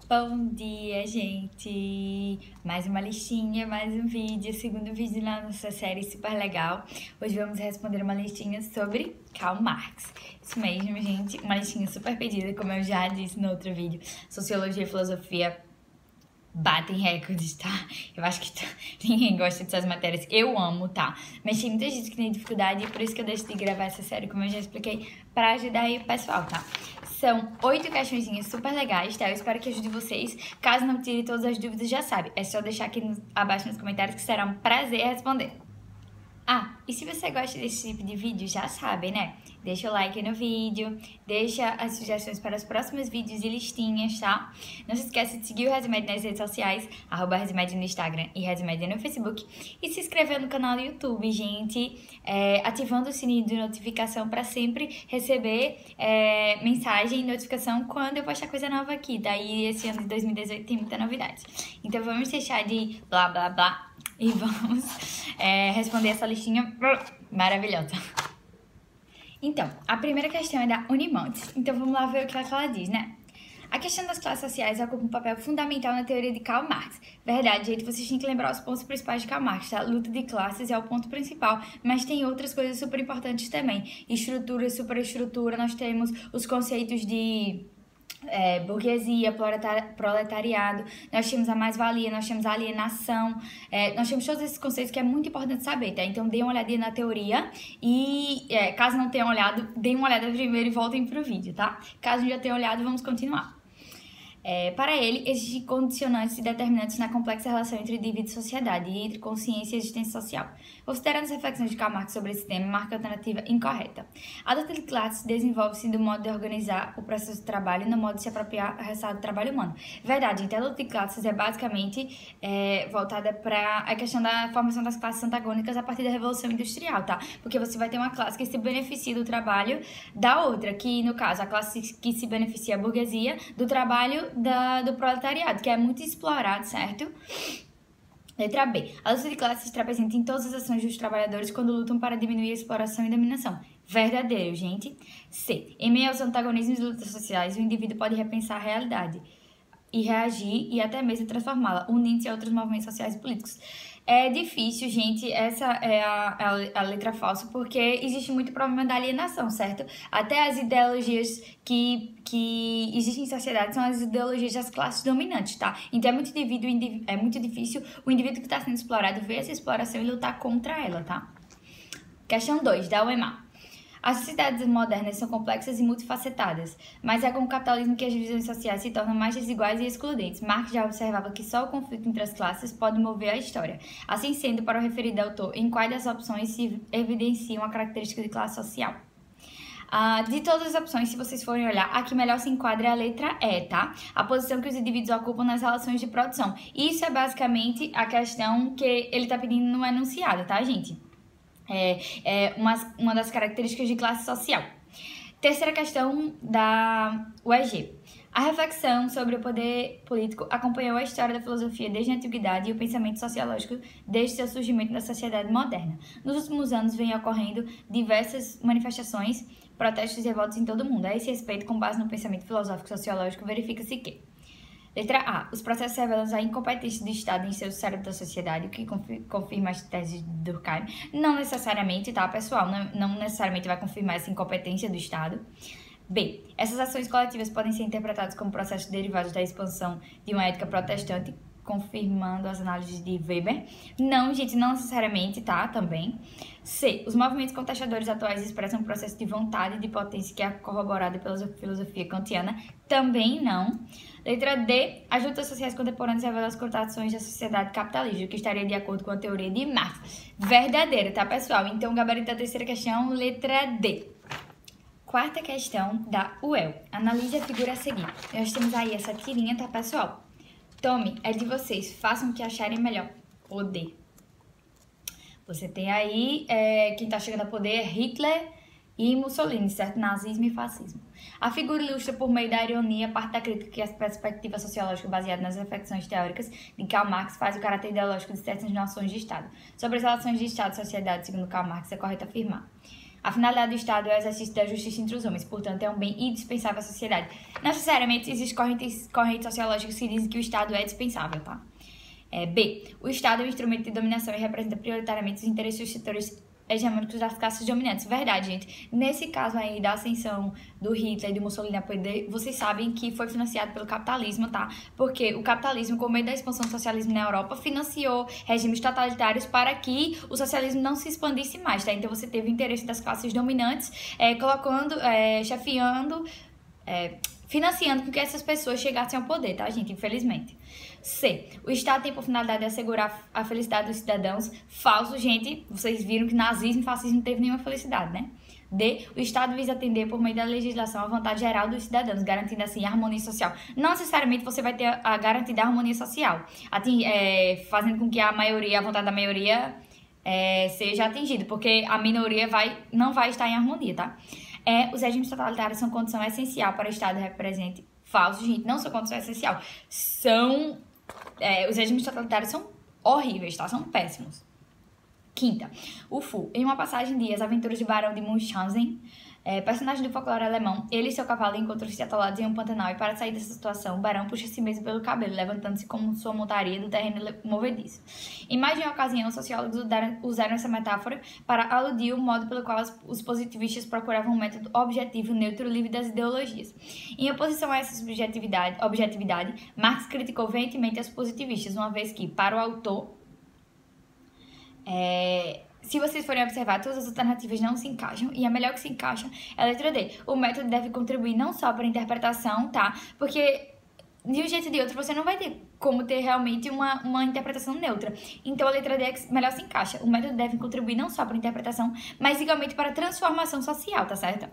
Bom dia, gente! Mais uma listinha, mais um vídeo, segundo vídeo na nossa série super legal. Hoje vamos responder uma listinha sobre Karl Marx. Isso mesmo, gente, uma listinha super pedida, como eu já disse no outro vídeo. Sociologia e filosofia batem recordes, tá? Eu acho que ninguém gosta dessas matérias. Eu amo, tá? Mas tem muita gente que tem dificuldade e por isso que eu decidi gravar essa série, como eu já expliquei, pra ajudar aí o pessoal, tá? São 8 questõezinhas super legais, tá? Eu espero que ajude vocês. Caso não tire todas as dúvidas, já sabe. É só deixar aqui abaixo nos comentários que será um prazer responder. Ah, e se você gosta desse tipo de vídeo, já sabe, né? Deixa o like no vídeo, deixa as sugestões para os próximos vídeos e listinhas, tá? Não se esqueça de seguir o Rezimed nas redes sociais, @Rezimed no Instagram e Rezimed no Facebook. E se inscrever no canal do YouTube, gente, ativando o sininho de notificação para sempre receber mensagem e notificação quando eu postar coisa nova aqui. Daí esse ano de 2018 tem muita novidade. Então vamos deixar de blá blá blá e vamos responder essa listinha maravilhosa. Então, a primeira questão é da Unimontes. Então vamos lá ver o que ela diz, né? A questão das classes sociais ocupa um papel fundamental na teoria de Karl Marx. Verdade, gente, vocês têm que lembrar os pontos principais de Karl Marx, tá? Luta de classes é o ponto principal, mas tem outras coisas super importantes também. Estrutura, superestrutura, nós temos os conceitos de burguesia, proletariado, nós temos a mais-valia, nós temos a alienação, nós temos todos esses conceitos que é muito importante saber, tá? Então, deem uma olhadinha na teoria e, caso não tenham olhado, deem uma olhada primeiro e voltem pro vídeo, tá? Caso já tenham olhado, vamos continuar. Para ele, existem condicionantes e determinantes na complexa relação entre indivíduo e sociedade e entre consciência e existência social. Considerando as reflexões de Karl Marx sobre esse tema, marca a alternativa incorreta. A luta de classes desenvolve-se do modo de organizar o processo de trabalho e no modo de se apropriar a resultado do trabalho humano. Verdade, então a luta de classes é basicamente voltada para a questão da formação das classes antagônicas a partir da Revolução Industrial, tá? Porque você vai ter uma classe que se beneficia do trabalho da outra, que no caso a classe que se beneficia é a burguesia, do trabalho do proletariado, que é muito explorado, certo? Letra B. A luta de classes está presente em todas as ações dos trabalhadores quando lutam para diminuir a exploração e dominação. Verdadeiro, gente. C. Em meio aos antagonismos e lutas sociais, o indivíduo pode repensar a realidade e reagir e até mesmo transformá-la, unindo-se a outros movimentos sociais e políticos. É difícil, gente, essa é a letra falsa, porque existe muito problema da alienação, certo? Até as ideologias que existem em sociedade são as ideologias das classes dominantes, tá? Então é muito difícil o indivíduo que está sendo explorado ver essa exploração e lutar contra ela, tá? Questão 2, da UEMA. As sociedades modernas são complexas e multifacetadas, mas é com o capitalismo que as divisões sociais se tornam mais desiguais e excludentes. Marx já observava que só o conflito entre as classes pode mover a história. Assim sendo, para o referido autor, em quais das opções se evidenciam a característica de classe social? De todas as opções, se vocês forem olhar, a que melhor se enquadra é a letra E, tá? A posição que os indivíduos ocupam nas relações de produção. Isso é basicamente a questão que ele está pedindo no enunciado, tá, gente? Uma das características de classe social. Terceira questão da UEG. A reflexão sobre o poder político acompanhou a história da filosofia desde a antiguidade e o pensamento sociológico desde seu surgimento na sociedade moderna. Nos últimos anos vem ocorrendo diversas manifestações, protestos e revoltas em todo o mundo. A esse respeito, com base no pensamento filosófico e sociológico, verifica-se que: letra A. Os processos revelam a incompetência do Estado em seu cérebro da sociedade, o que confirma as teses de Durkheim. Não necessariamente, tá, pessoal? Não necessariamente vai confirmar essa incompetência do Estado. B. Essas ações coletivas podem ser interpretadas como processos derivados da expansão de uma ética protestante, confirmando as análises de Weber. Não, gente, não necessariamente, tá? Também. C. Os movimentos contestadores atuais expressam um processo de vontade e de potência que é corroborado pela filosofia kantiana. Também não. Letra D. As lutas sociais contemporâneas revelam as contradições da sociedade capitalista, o que estaria de acordo com a teoria de Marx. Verdadeiro, tá, pessoal? Então, o gabarito da terceira questão, letra D. Quarta questão da UEL. Analise a figura a seguir. Nós temos aí essa tirinha, tá, pessoal? Tome, é de vocês. Façam o que acharem melhor. O D. Você tem aí, quem tá chegando a poder é Hitler e Mussolini, certo? Nazismo e fascismo. A figura ilustra por meio da ironia parte da crítica que a perspectiva sociológica baseada nas reflexões teóricas de Karl Marx faz o caráter ideológico de certas noções de Estado. Sobre as relações de Estado e sociedade, segundo Karl Marx, é correto afirmar: A finalidade do Estado é o exercício da justiça entre os homens, portanto, é um bem indispensável à sociedade. Não necessariamente existem correntes sociológicas que dizem que o Estado é dispensável, tá? B. O Estado é um instrumento de dominação e representa prioritariamente os interesses dos setores hegemônicos das classes dominantes. Verdade, gente. Nesse caso aí da ascensão do Hitler e do Mussolini a poder, vocês sabem que foi financiado pelo capitalismo, tá? Porque o capitalismo, com medo da expansão do socialismo na Europa, financiou regimes totalitários para que o socialismo não se expandisse mais, tá? Então você teve o interesse das classes dominantes, chefiando, financiando com que essas pessoas chegassem ao poder, tá, gente? Infelizmente. C. O Estado tem por finalidade assegurar a felicidade dos cidadãos. Falso, gente. Vocês viram que nazismo e fascismo não teve nenhuma felicidade, né? D. O Estado visa atender por meio da legislação a vontade geral dos cidadãos, garantindo assim a harmonia social. Não necessariamente você vai ter a garantia da harmonia social, fazendo com que a vontade da maioria seja atingida, porque a minoria não vai estar em harmonia, tá? Os regimes totalitários são condição essencial para o Estado represente. Falso, gente, não são condição essencial. Os regimes totalitários são horríveis, tá? São péssimos. Quinta, o Fu. Em uma passagem de As Aventuras de Barão de Munchausen, personagem do folclore alemão, ele e seu cavalo encontram-se atolados em um pantanal e para sair dessa situação, o barão puxa si mesmo pelo cabelo, levantando-se como sua montaria do terreno movediço. Em mais de uma ocasião, os sociólogos usaram essa metáfora para aludir o modo pelo qual os positivistas procuravam um método objetivo, neutro, livre das ideologias. Em oposição a essa objetividade, Marx criticou veementemente os positivistas, uma vez que, para o autor, se vocês forem observar, todas as alternativas não se encaixam, e a melhor que se encaixa é a letra D. O método deve contribuir não só para a interpretação, tá? Porque de um jeito ou de outro você não vai ter como ter realmente uma interpretação neutra. Então a letra D é que melhor se encaixa. O método deve contribuir não só para a interpretação, mas igualmente para a transformação social, tá certo?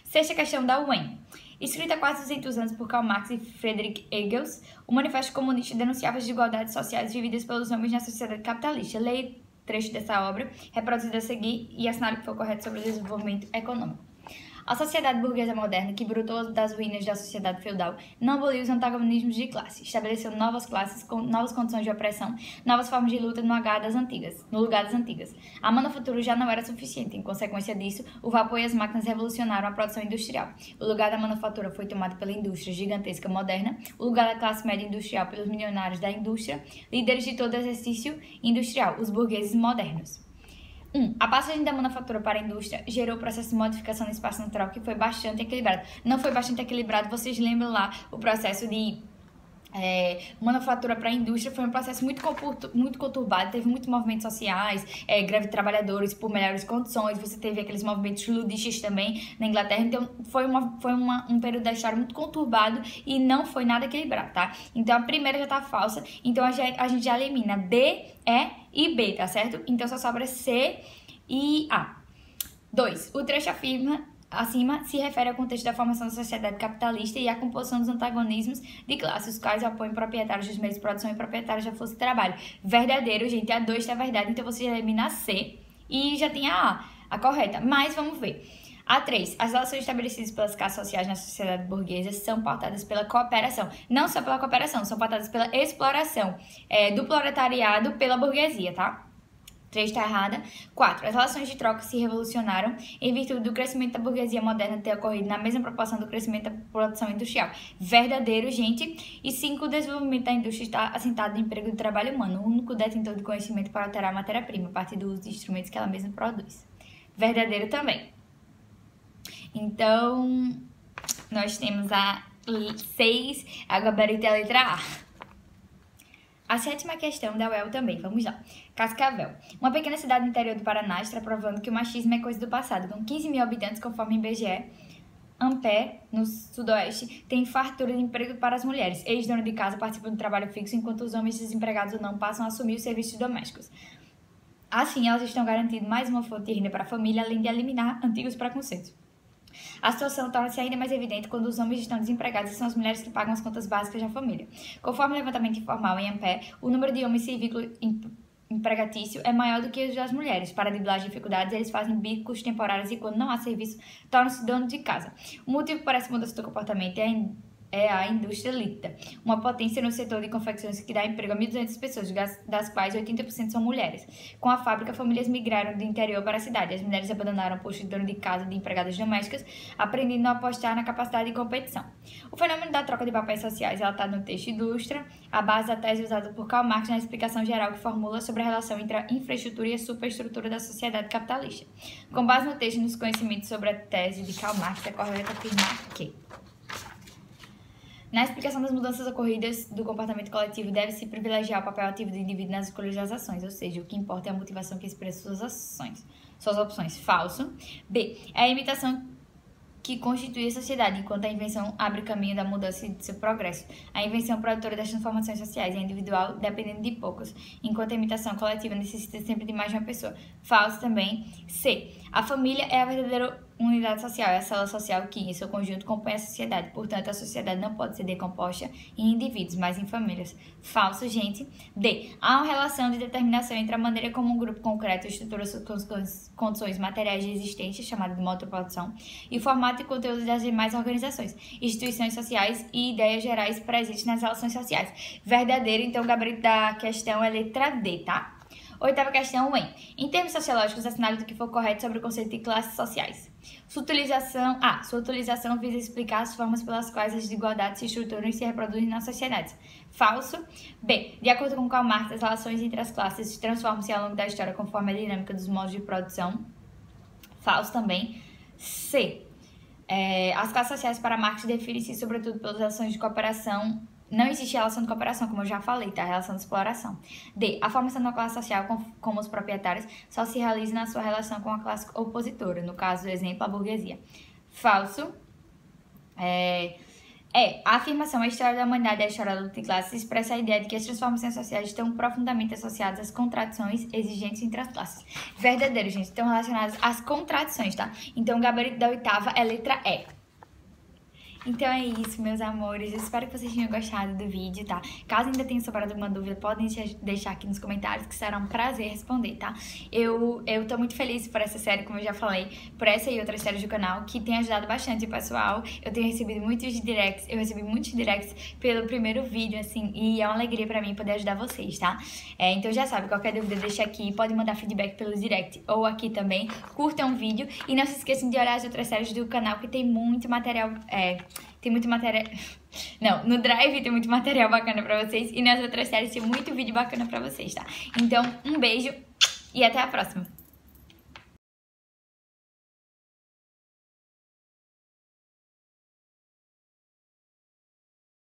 Sexta questão da UEM. Escrita há quase 200 anos por Karl Marx e Friedrich Engels, o Manifesto Comunista denunciava as desigualdades sociais vividas pelos homens na sociedade capitalista. Leia trecho dessa obra, reproduzido a seguir e assinale que for correto sobre o desenvolvimento econômico. A sociedade burguesa moderna, que brotou das ruínas da sociedade feudal, não aboliu os antagonismos de classe, estabeleceu novas classes com novas condições de opressão, novas formas de luta no lugar das antigas. A manufatura já não era suficiente. Em consequência disso, o vapor e as máquinas revolucionaram a produção industrial. O lugar da manufatura foi tomado pela indústria gigantesca moderna, o lugar da classe média industrial pelos milionários da indústria, líderes de todo exercício industrial, os burgueses modernos. A passagem da manufatura para a indústria gerou o processo de modificação do espaço natural que foi bastante equilibrado. Não foi bastante equilibrado, vocês lembram lá o processo de manufatura para a indústria foi um processo muito conturbado, teve muitos movimentos sociais, greve de trabalhadores por melhores condições, você teve aqueles movimentos ludistas também na Inglaterra, então foi um período da história muito conturbado e não foi nada equilibrado, tá? Então a primeira já tá falsa, então a gente já elimina D, E e B, tá certo? Então só sobra C e A. 2. O trecho acima se refere ao contexto da formação da sociedade capitalista e à composição dos antagonismos de classes, os quais apoiam proprietários dos meios de produção e proprietários da força de trabalho. Verdadeiro, gente, a 2 tá verdade, então você já elimina a C e já tem a correta. Mas vamos ver. A 3. As relações estabelecidas pelas classes sociais na sociedade burguesa são pautadas pela cooperação. Não só pela cooperação, são pautadas pela exploração do proletariado pela burguesia, tá? 3 está errada. 4. As relações de troca se revolucionaram em virtude do crescimento da burguesia moderna ter ocorrido na mesma proporção do crescimento da produção industrial. Verdadeiro, gente. E 5. O desenvolvimento da indústria está assentado no emprego do trabalho humano, o único detentor de conhecimento para alterar a matéria-prima, a partir do uso de instrumentos que ela mesma produz. Verdadeiro também. Então, nós temos a 6, a gabarito é a letra A. A 7ª questão da UEL também, vamos lá. Cascavel. Uma pequena cidade no interior do Paraná está provando que o machismo é coisa do passado. Com 15 mil habitantes, conforme o IBGE, Ampé, no sudoeste, tem fartura de emprego para as mulheres. Ex-dona de casa participam do trabalho fixo, enquanto os homens desempregados ou não passam a assumir os serviços domésticos. Assim, elas estão garantindo mais uma fonte de renda para a família, além de eliminar antigos preconceitos. A situação torna-se ainda mais evidente quando os homens estão desempregados e são as mulheres que pagam as contas básicas da família. Conforme o levantamento informal em Ampé, o número de homens sem vínculo empregatício é maior do que o das mulheres. Para driblar as dificuldades, eles fazem bicos temporários e, quando não há serviço, tornam-se donos de casa. O motivo para essa mudança do comportamento é é a indústria líquida, uma potência no setor de confecções que dá emprego a 1.200 pessoas, das quais 80% são mulheres. Com a fábrica, famílias migraram do interior para a cidade. As mulheres abandonaram o posto de dono de casa de empregadas domésticas, aprendendo a apostar na capacidade de competição. O fenômeno da troca de papéis sociais é relatado no texto Indústria, a base da tese usada por Karl Marx na explicação geral que formula sobre a relação entre a infraestrutura e a superestrutura da sociedade capitalista. Com base no texto e nos conhecimentos sobre a tese de Karl Marx, é correto afirmar que na explicação das mudanças ocorridas do comportamento coletivo, deve-se privilegiar o papel ativo do indivíduo nas escolhas das ações, ou seja, o que importa é a motivação que expressa suas opções. Falso. B. É a imitação que constitui a sociedade, enquanto a invenção abre caminho da mudança e de seu progresso. A invenção produtora das transformações sociais é individual, dependendo de poucos, enquanto a imitação coletiva necessita sempre de mais de uma pessoa. Falso também. C. A família é a verdadeira unidade social, é a célula social que, em seu conjunto, compõe a sociedade. Portanto, a sociedade não pode ser decomposta em indivíduos, mas em famílias. Falso, gente. D. Há uma relação de determinação entre a maneira como um grupo concreto estrutura suas condições materiais de existência, chamada de modo de produção, e o formato e conteúdo das demais organizações, instituições sociais e ideias gerais presentes nas relações sociais. Verdadeiro, então o gabarito da questão é letra D, tá? Oitava questão, em termos sociológicos, assinale do que for correto sobre o conceito de classes sociais. Sua utilização visa explicar as formas pelas quais as desigualdades se estruturam e se reproduzem nas sociedades. Falso. B. De acordo com Karl Marx, as relações entre as classes transformam-se ao longo da história conforme a dinâmica dos modos de produção. Falso também. C. As classes sociais para Marx definem-se sobretudo pelas relações de cooperação. Não existe relação de cooperação, como eu já falei, tá? Relação de exploração. D. A formação da classe social, como os proprietários, só se realiza na sua relação com a classe opositora. No caso, exemplo, a burguesia. Falso. A afirmação, a história da humanidade e a história da luta de classes expressa a ideia de que as transformações sociais estão profundamente associadas às contradições exigentes entre as classes. Verdadeiro, gente. Estão relacionadas às contradições, tá? Então, o gabarito da oitava é letra E. Então é isso, meus amores. Eu espero que vocês tenham gostado do vídeo, tá? Caso ainda tenha sobrado alguma dúvida, podem deixar aqui nos comentários, que será um prazer responder, tá? Eu tô muito feliz por essa série, como eu já falei, por essa e outras séries do canal, que tem ajudado bastante o pessoal. Eu tenho recebido muitos directs, pelo primeiro vídeo, assim, e é uma alegria pra mim poder ajudar vocês, tá? Então já sabe, qualquer dúvida deixa aqui, pode mandar feedback pelo direct ou aqui também. Curtam o vídeo e não se esqueçam de olhar as outras séries do canal, que tem muito material, Não, no Drive tem muito material bacana pra vocês e nas outras séries tem muito vídeo bacana pra vocês, tá? Então, um beijo e até a próxima!